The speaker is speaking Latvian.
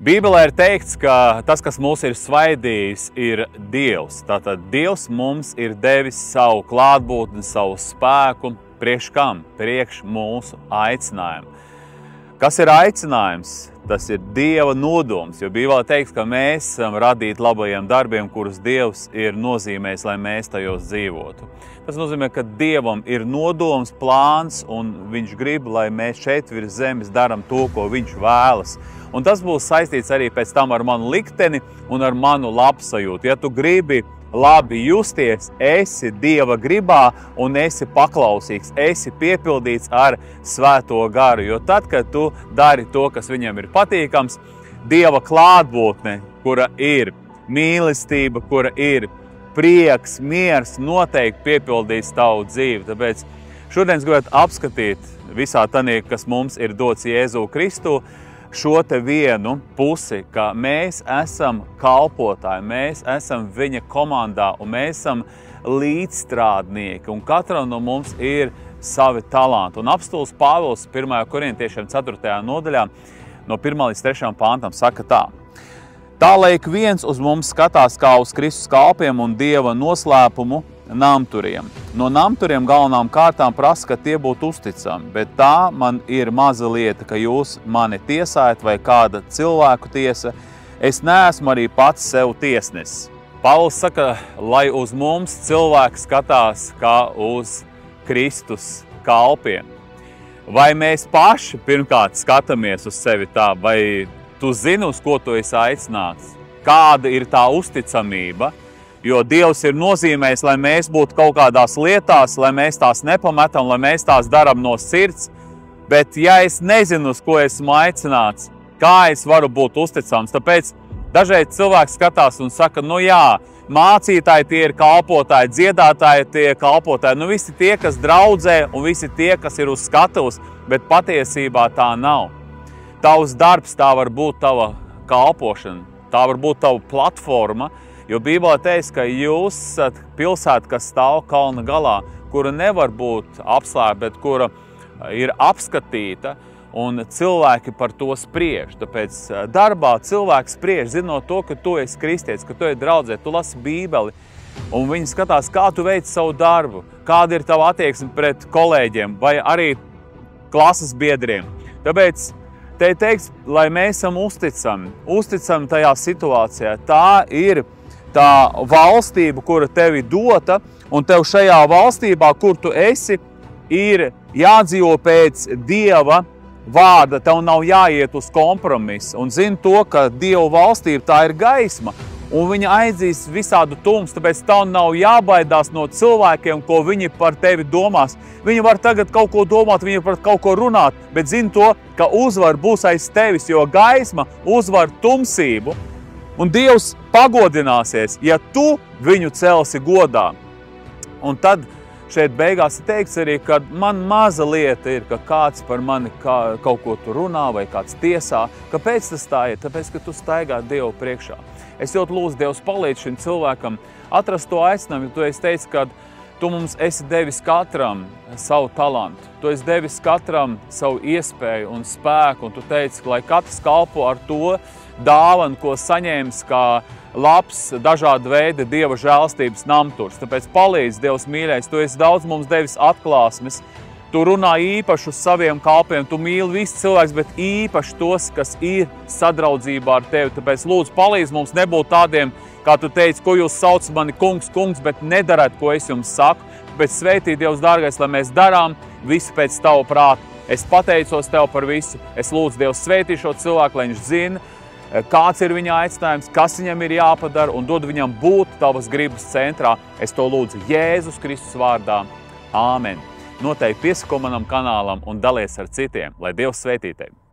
Bībelē ir teikts, ka tas, kas mūs ir svaidījis, ir Dievs. Tātad Dievs mums ir devis savu klātbūtni, savu spēku, priekš kam? Priekš mūsu aicinājumu. Kas ir aicinājums? Tas ir Dieva nodoms, jo Bībelē teikts, ka mēs esam radīti labajiem darbiem, kurus Dievs ir nozīmējis, lai mēs tajos dzīvotu. Tas nozīmē, ka Dievam ir nodoms, plāns, un Viņš grib, lai mēs šeit virs zemes daram to, ko Viņš vēlas. Un tas būs saistīts arī pēc tam ar manu likteni un ar manu labsajūtu. Ja tu gribi labi justies, esi Dieva gribā un esi paklausīgs, esi piepildīts ar Svēto garu. Jo tad, kad tu dari to, kas Viņam ir patīkams, Dieva klātbūtne, kura ir mīlestība, kura ir prieks, miers, noteikti piepildīs tavu dzīvi. Tāpēc šodien es gribētu apskatīt visā tanī, kas mums ir dots Jēzu Kristu, šo te vienu pusi, ka mēs esam kalpotāji, mēs esam Viņa komandā un mēs esam līdzstrādnieki, un katram no mums ir savi talanti. Un apostuls Pāvils 1. korintiešiem 4. nodaļā no 1. līdz 3. pantam saka tā. Tā, lai ik viens uz mums skatās kā uz Kristus kalpiem un Dieva noslēpumu namturiem. No namturiem galvenām kārtām prasa, ka tie būtu uzticami, bet tā man ir maza lieta, ka jūs mani tiesājat vai kāda cilvēku tiesa. Es neesmu arī pats sev tiesnesis. Pāvils saka, lai uz mums cilvēki skatās kā uz Kristus kalpiem. Vai mēs paši pirmkārt skatāmies uz sevi tā, vai tu zini, uz ko tu esi aicināts? Kāda ir tā uzticamība? Jo Dievs ir nozīmējis, lai mēs būtu kaut kādās lietās, lai mēs tās nepametam, lai mēs tās darām no sirds. Bet ja es nezinu, uz ko esmu aicināts, kā es varu būt uzticams? Tāpēc dažreiz cilvēks skatās un saka, nu jā, mācītāji tie ir kalpotāji, dziedātāji tie ir kalpotāji, nu visi tie, kas draudzē un visi tie, kas ir uz skatuves, bet patiesībā tā nav. Tavs darbs, tā var būt tava kalpošana, tā var būt tava platforma, jo Bībelē teiks, ka jūs esat pilsēta, kas stāv kalna galā, kura nevar būt apslēpta, bet kura ir apskatīta, un cilvēki par to spriež. Tāpēc darbā cilvēks spriež, zinot to, ka tu esi kristietis, ka tu esi draudzē, tu lasi Bībeli, un viņi skatās, kā tu veici savu darbu, kāda ir tava attieksme pret kolēģiem vai arī klases biedriem. Tāpēc te teiks, lai mēs esam uzticami tajā situācijā. Tā ir tā valstība, kura tev ir dota, un tev šajā valstībā, kur tu esi, ir jādzīvo pēc Dieva vārda, tev nav jāiet uz kompromisu. Un zini to, ka Dieva valstība tā ir gaisma, un viņa aidzīs visādu tumsu, tāpēc tev nav jābaidās no cilvēkiem, ko viņi par tevi domās. Viņi var tagad kaut ko domāt, viņi var kaut ko runāt, bet zini to, ka uzvar būs aiz tevis, jo gaisma uzvar tumsību. Un Dievs pagodināsies, ja tu viņu celsi godā. Un tad šeit beigās ir teikts arī, ka man maza lieta ir, ka kāds par mani kaut ko tu runā vai kāds tiesā. Kāpēc tas tā ir? Tāpēc, ka tu staigā Dievu priekšā. Es ļoti lūdzu, Dievs palīdz šim cilvēkam atrast to aicinājumu, jo tu esi teicis, ka tu mums esi devis katram savu talantu. Tu esi devis katram savu iespēju un spēku, un tu teici, lai katrs kalpo ar to dāvanu, ko saņēmis kā labs, dažāda veida Dieva žēlstības namturs. Tāpēc palīdz, Dievs mīļais, tu esi daudz mums devis atklāsmes, tu runā īpaši uz saviem kalpiem, tu mīli visus cilvēkus, bet īpaši tos, kas ir sadraudzībā ar tevi. Tāpēc lūdzu palīdz mums nebūt tādiem, kā tu teici, ko jūs sauc mani kungs, bet nedarāt, ko es jums saku. Tāpēc sveitī, Dievs dārgais, lai mēs darām visu pēc tavu prātu. Es pateicos tev par visu. Es lūdzu, Dievs sveitī šo cilvēku, lai viņš zina, kāds ir viņa aicinājums, kas viņam ir jāpadara, un dod viņam būt tavas gribas centrā. Es to lūdzu Jēzus Kristus vārdā. Āmen. Noteikti piesako manam kanālam un dalies ar citiem, lai Dievs sveitī tevi.